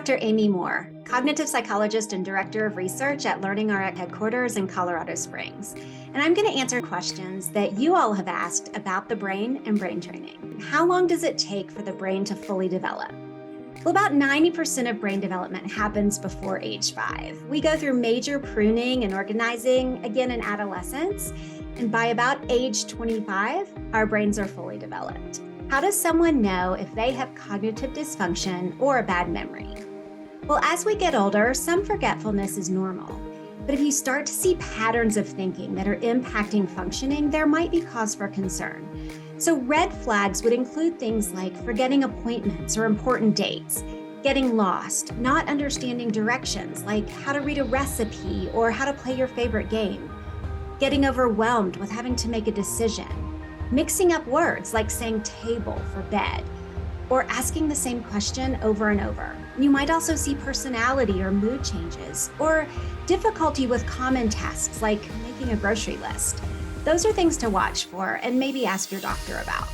Dr. Amy Moore, cognitive psychologist and director of research at LearningRx headquarters in Colorado Springs. And I'm going to answer questions that you all have asked about the brain and brain training. How long does it take for the brain to fully develop? Well, about 90% of brain development happens before age 5. We go through major pruning and organizing again in adolescence, and by about age 25, our brains are fully developed. How does someone know if they have cognitive dysfunction or a bad memory? Well, as we get older, some forgetfulness is normal. But if you start to see patterns of thinking that are impacting functioning, there might be cause for concern. So red flags would include things like forgetting appointments or important dates, getting lost, not understanding directions like how to read a recipe or how to play your favorite game, getting overwhelmed with having to make a decision, mixing up words like saying table for bed, or asking the same question over and over. You might also see personality or mood changes, or difficulty with common tasks like making a grocery list. Those are things to watch for and maybe ask your doctor about.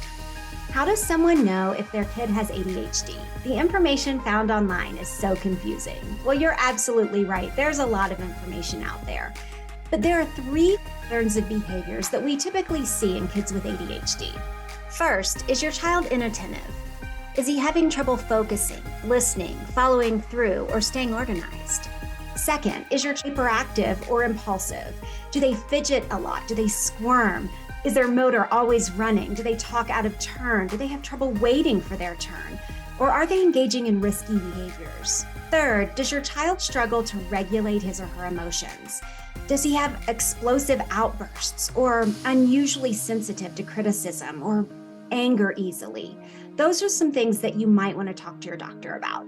How does someone know if their kid has ADHD? The information found online is so confusing. Well, you're absolutely right. There's a lot of information out there. But there are 3 patterns of behaviors that we typically see in kids with ADHD. First, is your child inattentive? Is he having trouble focusing, listening, following through, or staying organized? Second, is your child hyperactive or impulsive? Do they fidget a lot? Do they squirm? Is their motor always running? Do they talk out of turn? Do they have trouble waiting for their turn? Or are they engaging in risky behaviors? Third, does your child struggle to regulate his or her emotions? Does he have explosive outbursts or unusually sensitive to criticism or anger easily? Those are some things that you might want to talk to your doctor about.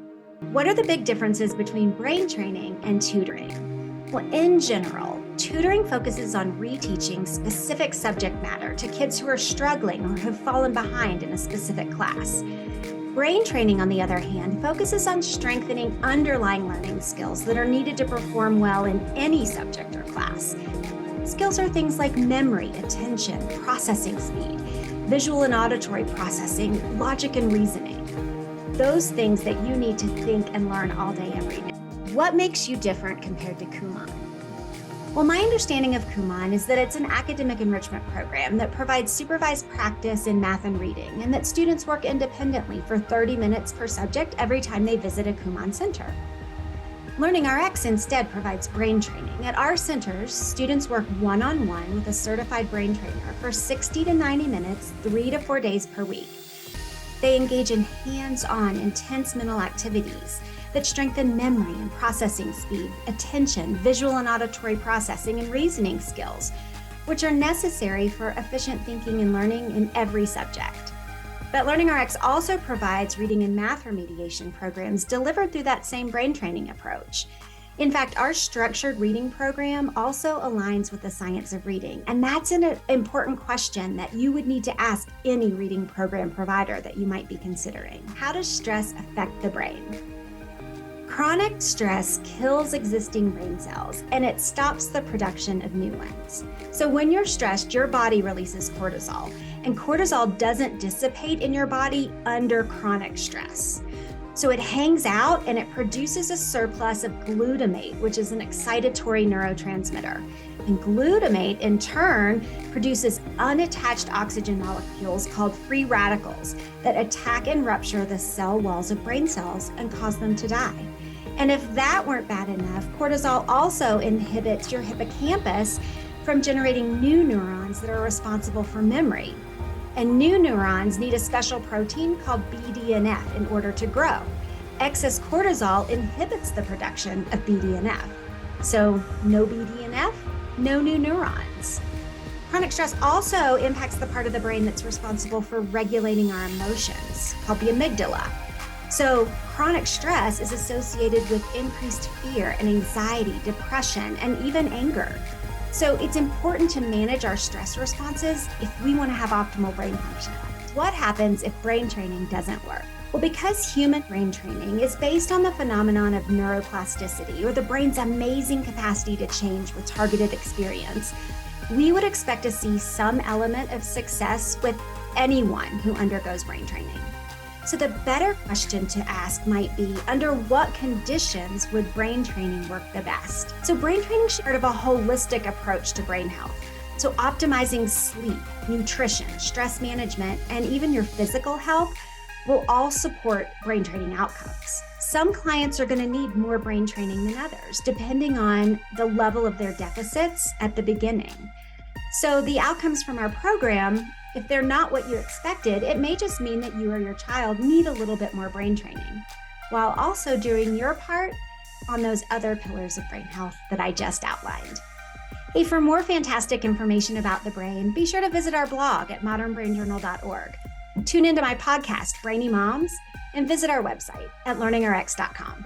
What are the big differences between brain training and tutoring? Well, in general, tutoring focuses on reteaching specific subject matter to kids who are struggling or have fallen behind in a specific class. Brain training, on the other hand, focuses on strengthening underlying learning skills that are needed to perform well in any subject or class. Skills are things like memory, attention, processing speed, visual and auditory processing, logic and reasoning. Those things that you need to think and learn all day, every day. What makes you different compared to Kumon? Well, my understanding of Kumon is that it's an academic enrichment program that provides supervised practice in math and reading, and that students work independently for 30 minutes per subject every time they visit a Kumon center. LearningRx instead provides brain training. At our centers, students work one-on-one with a certified brain trainer for 60 to 90 minutes, 3 to 4 days per week. They engage in hands-on, intense mental activities that strengthen memory and processing speed, attention, visual and auditory processing, and reasoning skills, which are necessary for efficient thinking and learning in every subject. But LearningRx also provides reading and math remediation programs delivered through that same brain training approach. In fact, our structured reading program also aligns with the science of reading, and that's an important question that you would need to ask any reading program provider that you might be considering. How does stress affect the brain? Chronic stress kills existing brain cells, and it stops the production of new ones. So when you're stressed, your body releases cortisol, and cortisol doesn't dissipate in your body under chronic stress. So it hangs out and it produces a surplus of glutamate, which is an excitatory neurotransmitter. And glutamate, in turn, produces unattached oxygen molecules called free radicals that attack and rupture the cell walls of brain cells and cause them to die. And if that weren't bad enough, cortisol also inhibits your hippocampus from generating new neurons that are responsible for memory. And new neurons need a special protein called BDNF in order to grow. Excess cortisol inhibits the production of BDNF. So no BDNF, no new neurons. Chronic stress also impacts the part of the brain that's responsible for regulating our emotions, called the amygdala. So chronic stress is associated with increased fear and anxiety, depression, and even anger. So it's important to manage our stress responses if we want to have optimal brain function. What happens if brain training doesn't work? Well, because human brain training is based on the phenomenon of neuroplasticity, or the brain's amazing capacity to change with targeted experience, we would expect to see some element of success with anyone who undergoes brain training. So the better question to ask might be, under what conditions would brain training work the best? So brain training is part of a holistic approach to brain health. So optimizing sleep, nutrition, stress management, and even your physical health will all support brain training outcomes. Some clients are going to need more brain training than others, depending on the level of their deficits at the beginning. So the outcomes from our program, if they're not what you expected, it may just mean that you or your child need a little bit more brain training, while also doing your part on those other pillars of brain health that I just outlined. Hey, for more fantastic information about the brain, be sure to visit our blog at modernbrainjournal.org. Tune into my podcast, Brainy Moms, and visit our website at learningrx.com.